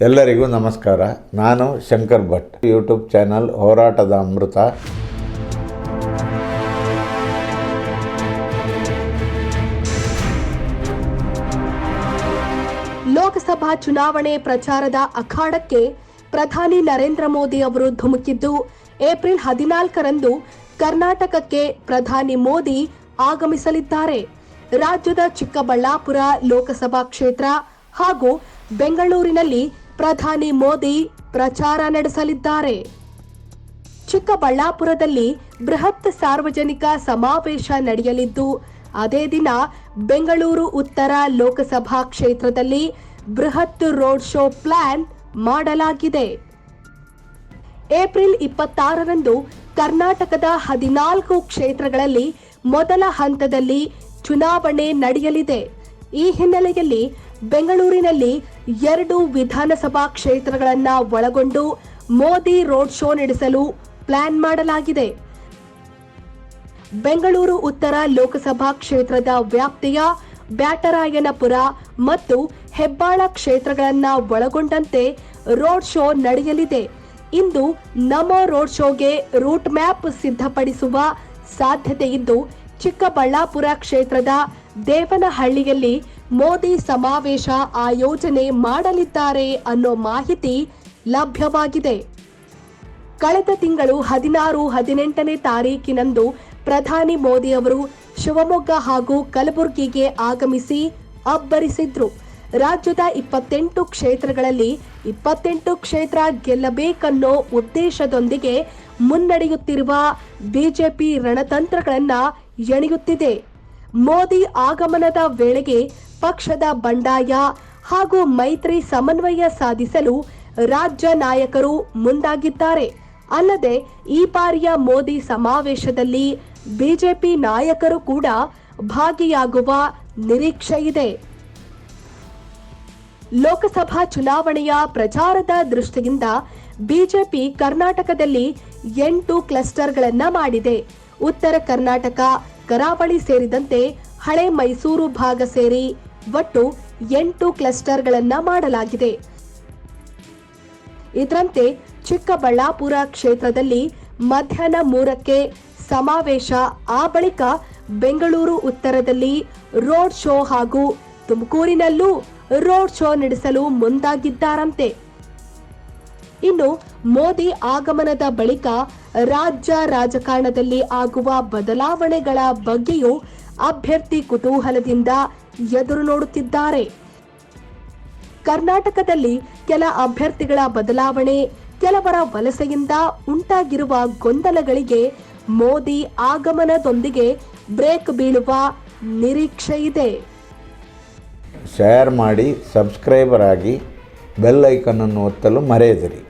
ಎಲ್ಲರಿಗೂ ನಮಸ್ಕಾರ. ನಾನು ಶಂಕರ್ ಭಟ್. ಯೂಟ್ಯೂಬ್ ಚಾನಲ್ ಹೋರಾಟದ ಅಮೃತ. ಲೋಕಸಭಾ ಚುನಾವಣೆ ಪ್ರಚಾರದ ಅಖಾಡಕ್ಕೆ ಪ್ರಧಾನಿ ನರೇಂದ್ರ ಮೋದಿ ಅವರು ಧುಮುಕಿದ್ದು, ಏಪ್ರಿಲ್ 14ರಂದು ಕರ್ನಾಟಕಕ್ಕೆ ಪ್ರಧಾನಿ ಮೋದಿ ಆಗಮಿಸಲಿದ್ದಾರೆ. ರಾಜ್ಯದ ಚಿಕ್ಕಬಳ್ಳಾಪುರ ಲೋಕಸಭಾ ಕ್ಷೇತ್ರ ಹಾಗೂ ಬೆಂಗಳೂರಿನಲ್ಲಿ ಪ್ರಧಾನಿ ಮೋದಿ ಪ್ರಚಾರ ನಡೆಸಲಿದ್ದಾರೆ. ಚಿಕ್ಕಬಳ್ಳಾಪುರದಲ್ಲಿ ಬೃಹತ್ ಸಾರ್ವಜನಿಕ ಸಮಾವೇಶ ನಡೆಯಲಿದ್ದು, ಅದೇ ದಿನ ಬೆಂಗಳೂರು ಉತ್ತರ ಲೋಕಸಭಾ ಕ್ಷೇತ್ರದಲ್ಲಿ ಬೃಹತ್ ರೋಡ್ ಶೋ ಪ್ಲಾನ್ ಮಾಡಲಾಗಿದೆ. ಏಪ್ರಿಲ್ 26ರಂದು ಕರ್ನಾಟಕದ 14 ಕ್ಷೇತ್ರಗಳಲ್ಲಿ ಮೊದಲ ಹಂತದಲ್ಲಿ ಚುನಾವಣೆ ನಡೆಯಲಿದೆ. ಈ ಹಿನ್ನೆಲೆಯಲ್ಲಿ ಬೆಂಗಳೂರಿನಲ್ಲಿ 2 ವಿಧಾನಸಭಾ ಕ್ಷೇತ್ರಗಳನ್ನು ಒಳಗೊಂಡು ಮೋದಿ ರೋಡ್ ಶೋ ನಡೆಸಲು ಪ್ಲಾನ್ ಮಾಡಲಾಗಿದೆ. ಬೆಂಗಳೂರು ಉತ್ತರ ಲೋಕಸಭಾ ಕ್ಷೇತ್ರದ ವ್ಯಾಪ್ತಿಯ ಬ್ಯಾಟರಾಯನಪುರ ಮತ್ತು ಹೆಬ್ಬಾಳ ಕ್ಷೇತ್ರಗಳನ್ನು ಒಳಗೊಂಡಂತೆ ರೋಡ್ ಶೋ ನಡೆಯಲಿದೆ. ಇಂದು ನಮೋ ರೋಡ್ ಶೋಗೆ ರೂಟ್ ಮ್ಯಾಪ್ ಸಿದ್ಧಪಡಿಸುವ ಸಾಧ್ಯತೆ ಇದ್ದು, ಚಿಕ್ಕಬಳ್ಳಾಪುರ ಕ್ಷೇತ್ರದ ದೇವನಹಳ್ಳಿಯಲ್ಲಿ ಮೋದಿ ಸಮಾವೇಶ ಆಯೋಜನೆ ಮಾಡಲಿದ್ದಾರೆ ಅನ್ನೋ ಮಾಹಿತಿ ಲಭ್ಯವಾಗಿದೆ. ಕಳೆದ ತಿಂಗಳು 16-18ನೇ ತಾರೀಕಿನಂದು ಪ್ರಧಾನಿ ಮೋದಿ ಅವರು ಶಿವಮೊಗ್ಗ ಹಾಗೂ ಕಲಬುರಗಿಗೆ ಆಗಮಿಸಿ ಅಬ್ಬರಿಸಿದ್ರು. ರಾಜ್ಯದ 28 ಕ್ಷೇತ್ರಗಳಲ್ಲಿ 28 ಕ್ಷೇತ್ರ ಗೆಲ್ಲಬೇಕನ್ನೋ ಉದ್ದೇಶದೊಂದಿಗೆ ಮುನ್ನಡೆಯುತ್ತಿರುವ ಬಿಜೆಪಿ ರಣತಂತ್ರಗಳನ್ನ ಎಣೆಯುತ್ತಿದೆ. ಮೋದಿ ಆಗಮನದ ವೇಳೆಗೆ ಪಕ್ಷದ ಬಂಡಾಯ ಹಾಗೂ ಮೈತ್ರಿ ಸಮನ್ವಯ ಸಾಧಿಸಲು ರಾಜ್ಯ ನಾಯಕರು ಮುಂದಾಗಿದ್ದಾರೆ. ಅಲ್ಲದೆ ಈ ಬಾರಿಯ ಮೋದಿ ಸಮಾವೇಶದಲ್ಲಿ ಬಿಜೆಪಿ ನಾಯಕರು ಕೂಡ ಭಾಗಿಯಾಗುವ ನಿರೀಕ್ಷೆ ಇದೆ. ಲೋಕಸಭಾ ಚುನಾವಣೆಯ ಪ್ರಚಾರದ ದೃಷ್ಟಿಯಿಂದ ಬಿಜೆಪಿ ಕರ್ನಾಟಕದಲ್ಲಿ 8 ಕ್ಲಸ್ಟರ್ಗಳನ್ನು ಮಾಡಿದೆ. ಉತ್ತರ ಕರ್ನಾಟಕ, ಕರಾವಳಿ ಸೇರಿದಂತೆ ಹಳೆ ಮೈಸೂರು ಭಾಗ ಸೇರಿ ಒಟ್ಟು 8 ಕ್ಲಸ್ಟರ್ಗಳನ್ನು ಮಾಡಲಾಗಿದೆ. ಇದರಂತೆ ಚಿಕ್ಕಬಳ್ಳಾಪುರ ಕ್ಷೇತ್ರದಲ್ಲಿ ಮಧ್ಯಾಹ್ನ 3ಕ್ಕೆ ಸಮಾವೇಶ, ಆ ಬಳಿಕ ಬೆಂಗಳೂರು ಉತ್ತರದಲ್ಲಿ ರೋಡ್ ಶೋ ಹಾಗೂ ತುಮಕೂರಿನಲ್ಲೂ ರೋಡ್ ಶೋ ನಡೆಸಲು ಮುಂದಾಗಿದ್ದಾರಂತೆ. ಇನ್ನು ಮೋದಿ ಆಗಮನದ ಬಳಿಕ ರಾಜ್ಯ ರಾಜಕಾರಣದಲ್ಲಿ ಆಗುವ ಬದಲಾವಣೆಗಳ ಬಗ್ಗೆಯೂ ಅಭ್ಯರ್ಥಿ ಕುತೂಹಲದಿಂದ ಎದುರು ನೋಡುತ್ತಿದ್ದಾರೆ. ಕರ್ನಾಟಕದಲ್ಲಿ ಕೆಲ ಅಭ್ಯರ್ಥಿಗಳ ಬದಲಾವಣೆ, ಕೆಲವರ ವಲಸೆಯಿಂದ ಉಂಟಾಗಿರುವ ಗೊಂದಲಗಳಿಗೆ ಮೋದಿ ಆಗಮನದೊಂದಿಗೆ ಬ್ರೇಕ್ ಬೀಳುವ ನಿರೀಕ್ಷೆ ಇದೆ. ಶೇರ್ ಮಾಡಿ, ಸಬ್ಸ್ಕ್ರೈಬರ್ ಆಗಿ, ಬೆಲ್ ಐಕನ್ ಅನ್ನು ಒತ್ತಲು ಮರೆಯದಿರಿ.